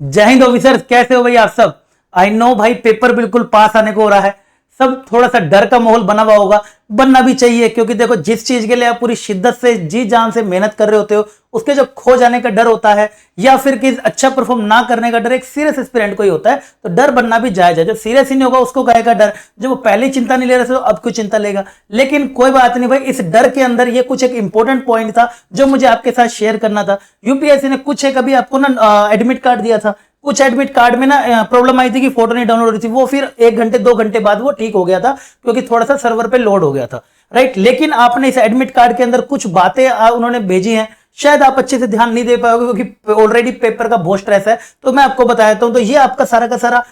जय हिंद ऑफिसर्स, कैसे हो भाई आप सब। आई नो भाई पेपर बिल्कुल पास आने को हो रहा है, सब थोड़ा सा डर का माहौल बना हुआ होगा, बनना भी चाहिए क्योंकि देखो जिस चीज के लिए आप पूरी शिद्दत से जी जान से मेहनत कर रहे होते हो उसके जो खो जाने का डर होता है या फिर कि अच्छा परफॉर्म ना करने का डर एक सीरियस एस्पिरेंट को ही होता है, तो डर बनना भी जायज है। जो सीरियस ही नहीं होगा उसको काहे का डर, जो वो पहले ही चिंता नहीं ले रहे थे तो अब क्यों चिंता लेगा। लेकिन कोई बात नहीं भाई, इस डर के अंदर ये कुछ एक इंपॉर्टेंट पॉइंट था जो मुझे आपके साथ शेयर करना था। यूपीएससी ने कुछ एक अभी आपको ना एडमिट कार्ड दिया था, कुछ एडमिट कार्ड में ना प्रॉब्लम आई थी कि फोटो नहीं डाउनलोड हो रही थी, वो फिर 1 घंटे 2 घंटे बाद वो ठीक हो गया था क्योंकि थोड़ा सा सर्वर पे लोड हो गया था, राइट। लेकिन आपने इस एडमिट कार्ड के अंदर कुछ बातें उन्होंने भेजी हैं, शायद आप अच्छे से ध्यान नहीं दे पाओगे क्योंकि ऑलरेडी पेपर का बहुत स्ट्रेस है, तो मैं आपको बताता हूं। तो ये आपका सारा का सारा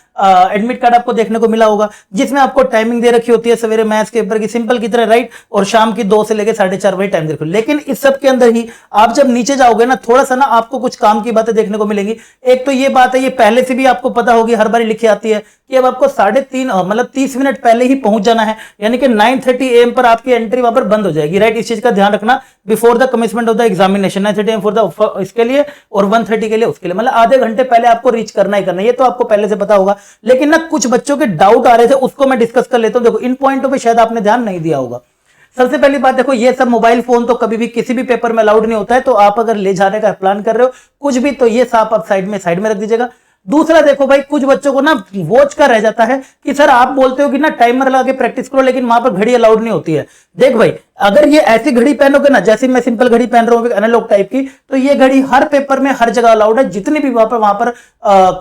एडमिट कार्ड आपको देखने को मिला होगा जिसमें आपको टाइमिंग दे रखी होती है सवेरे मैथ्स के पेपर की सिंपल की तरह, राइट, और शाम की 2 से लेकर 4:30 बजे टाइम दे रखी। लेकिन इस सब के अंदर ही आप जब नीचे जाओगे ना, थोड़ा सा ना आपको कुछ काम की बातें देखने को मिलेंगी। एक तो ये बात है, ये पहले से भी आपको पता होगी, हर बार लिखी आती है कि अब आपको 3:30 मतलब 30 मिनट पहले ही पहुंच जाना है, यानी कि 9:30 AM पर आपकी एंट्री वहां पर बंद हो जाएगी, राइट। इस चीज का ध्यान रखना before the commitment of the examination, 9:30 AM for the इसके लिए और 1:30 के लिए उसके लिए, मतलब आधे घंटे पहले आपको रीच करना ही करना है, ये तो आपको पहले से पता होगा। लेकिन ना कुछ बच्चों के डाउट आ रहे थे, उसको मैं डिस्कस कर लेता हूं। देखो इन पॉइंटों पे शायद आपने ध्यान नहीं दिया होगा। सबसे पहली बात देखो, ये सब मोबाइल फोन तो कभी भी किसी भी पेपर में अलाउड नहीं होता है, तो आप अगर ले जाने का प्लान कर रहे हो कुछ भी, तो ये सब आप साइड में रख दीजिएगा। दूसरा देखो भाई, कुछ बच्चों को ना वॉच का रह जाता है कि सर आप बोलते हो कि ना टाइमर लगा के प्रैक्टिस करो, लेकिन वहां पर घड़ी अलाउड नहीं होती है। देख भाई, अगर ये ऐसी घड़ी पहनोगे ना, जैसे मैं सिंपल घड़ी पहन रहा हूं एनालॉग टाइप की, तो ये घड़ी हर पेपर में हर जगह अलाउड है, जितनी भी वहां पर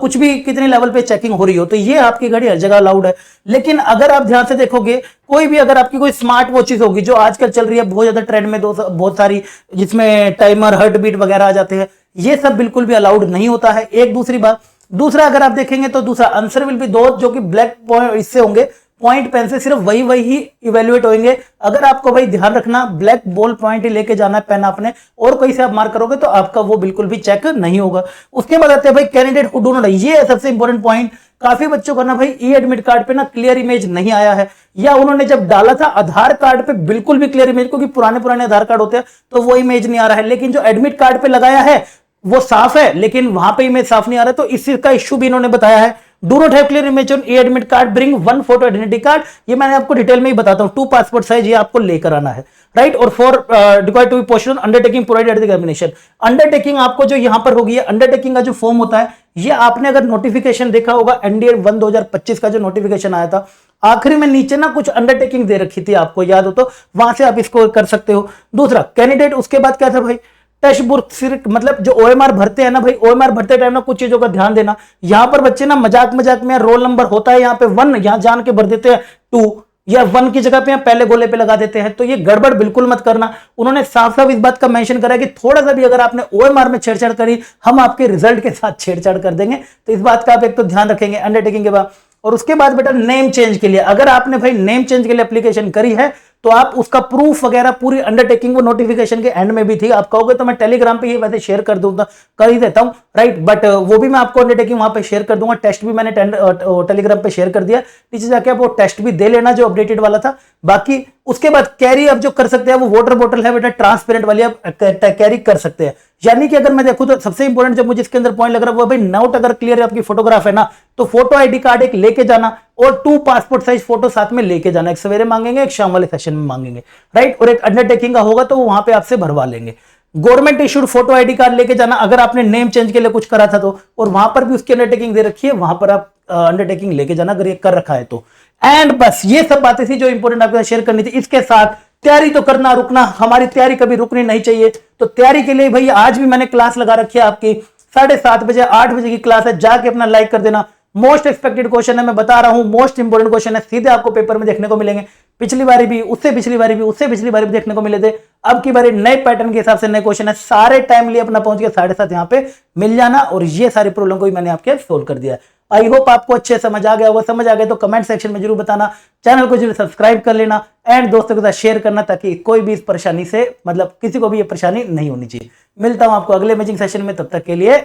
कुछ भी कितने लेवल पे चेकिंग हो रही हो, तो ये आपकी घड़ी हर जगह अलाउड है। लेकिन अगर आप ध्यान से देखोगे, कोई भी अगर आपकी कोई स्मार्ट वॉचेस होगी जो आजकल चल रही है बहुत ज्यादा ट्रेंड में, बहुत सारी, जिसमें टाइमर हार्ट बीट वगैरह आ जाते हैं, ये सब बिल्कुल भी अलाउड नहीं होता है। एक दूसरी बात, दूसरा अगर आप देखेंगे तो दूसरा आंसर विल बी दो जो कि ब्लैक पॉइंट इससे होंगे, पॉइंट पेन से सिर्फ वही ही इवेल्युएट होंगे। अगर आपको भाई ध्यान रखना, ब्लैक बॉल पॉइंट ही लेके जाना है पेन आपने, और कहीं से आप मार्क करोगे तो आपका वो बिल्कुल भी चेक नहीं होगा। उसके बाद आते हैं भाई कैंडिडेट हु डू नॉट, ये है सबसे इंपॉर्टेंट पॉइंट। काफी बच्चों का ना भाई ई एडमिट कार्ड पे ना क्लियर इमेज नहीं आया है, या उन्होंने जब डाला था आधार कार्ड पे बिल्कुल भी क्लियर इमेज, क्योंकि पुराने आधार कार्ड होते हैं तो वो इमेज नहीं आ रहा है, लेकिन जो एडमिट कार्ड पे लगाया है वो साफ है लेकिन वहां पे इमेज साफ नहीं आ रहा है, तो इसी का इश्यू भी इन्होंने बताया है। Do not have clear image on E admit card, bring 1 photo identity card, ये मैंने आपको डिटेल में ही बताता हूं, 2 पासपोर्ट साइज ये आपको लेकर आना है, राइट। और for required to be posted on undertaking provided at the examination, undertaking आपको जो यहां पर होगी, अंडरटेकिंग का जो फॉर्म होता है, ये आपने अगर नोटिफिकेशन देखा होगा एनडीए 1 2025 का जो नोटिफिकेशन आया था, आखिरी में नीचे ना कुछ अंडरटेकिंग दे रखी थी, आपको याद हो तो वहां से आप इसको कर सकते हो। दूसरा कैंडिडेट, उसके बाद क्या था भाई, टेस्ट बुक, मतलब जो ओएमआर भरते हैं ना भाई, ओएमआर भरते टाइम ना कुछ चीजों का ध्यान देना। यहां पर बच्चे ना मजाक में रोल नंबर होता है यहाँ पे 1, यहां जान के भर देते हैं 2, या 1 की जगह पे पहले गोले पे लगा देते हैं, तो ये गड़बड़ बिल्कुल मत करना। उन्होंने साफ साफ इस बात का मेंशन करा कि थोड़ा सा भी अगर आपने ओएमआर में छेड़छाड़ करी, हम आपके रिजल्ट के साथ छेड़छाड़ कर देंगे, तो इस बात का आप एक तो ध्यान रखेंगे अंडरटेकिंग के बाद। और उसके बाद बेटा नेम चेंज के लिए, अगर आपने भाई नेम चेंज के लिए एप्लीकेशन करी है तो आप उसका प्रूफ वगैरह पूरी अंडरटेकिंग वो नोटिफिकेशन के एंड में भी थी, आप कहोगे तो मैं टेलीग्राम पे ये वैसे शेयर कर दूंगा, कर ही देता हूं, राइट, बट वो भी मैं आपको अंडरटेकिंग वहां पे शेयर कर दूंगा। टेस्ट भी मैंने टेलीग्राम पे शेयर कर दिया, नीचे जाके आप वो टेस्ट भी दे लेना जो अपडेटेड वाला था। बाकी उसके बाद कैरी अब जो कर सकते हैं वो वाटर बोतल है बेटा, ट्रांसपेरेंट वाली आप कैरी कर सकते हैं। यानी कि अगर मैं देखूं तो सबसे इंपॉर्टेंट जो मुझे इसके अंदर पॉइंट लग रहा है वो भाई, नोट अगर क्लियर आपकी फोटोग्राफ है ना, तो फोटो आईडी कार्ड एक लेके जाना और 2 पासपोर्ट साइज फोटो साथ में लेके जाना, एक सवेरे मांगेंगे एक शाम वाले सेशन में मांगेंगे, राइट, और एक अंडरटेकिंग का होगा तो वहां पे आपसे भरवा लेंगे। Government issued photo ID card लेके जाना, अगर आपने नेम चेंज के लिए कुछ करा था तो, और वहां पर भी उसकी अंडरटेकिंग दे रखी है, वहां पर आप अंडरटेकिंग लेके जाना अगर ये कर रखा है तो। एंड बस ये सब बातें थी जो इंपॉर्टेंट आपके साथ शेयर करनी थी। इसके साथ तैयारी तो करना रुकना, हमारी तैयारी कभी रुकनी नहीं चाहिए, तो तैयारी के लिए भाई आज भी मैंने क्लास लगा रखी है आपकी 7:30 बजे 8 बजे की क्लास है, जाके अपना लाइक कर देना। मोस्ट एक्सपेक्टेड क्वेश्चन है, मैं बता रहा हूं, मोस्ट इंपोर्टेंट क्वेश्चन है, सीधे आपको पेपर में देखने को मिलेंगे। पिछली बारी भी, उससे पिछली बारी भी, उससे पिछली बारी भी देखने को मिले थे। अब की बारी नए पैटर्न के हिसाब से नए क्वेश्चन है, सारे टाइमली अपना पहुंच के 7:30 यहाँ पे मिल जाना, और ये सारी प्रॉब्लम को भी मैंने आपके सोल्व कर दिया है। आई होप आपको अच्छे समझ आ गया होगा, समझ आ गया तो कमेंट सेक्शन में जरूर बताना, चैनल को जरूर सब्सक्राइब कर लेना एंड दोस्तों के साथ शेयर करना, ताकि कोई भी इस परेशानी से, मतलब किसी को भी ये परेशानी नहीं होनी चाहिए। मिलता हूं आपको अगले अमेजिंग सेशन में, तब तक के लिए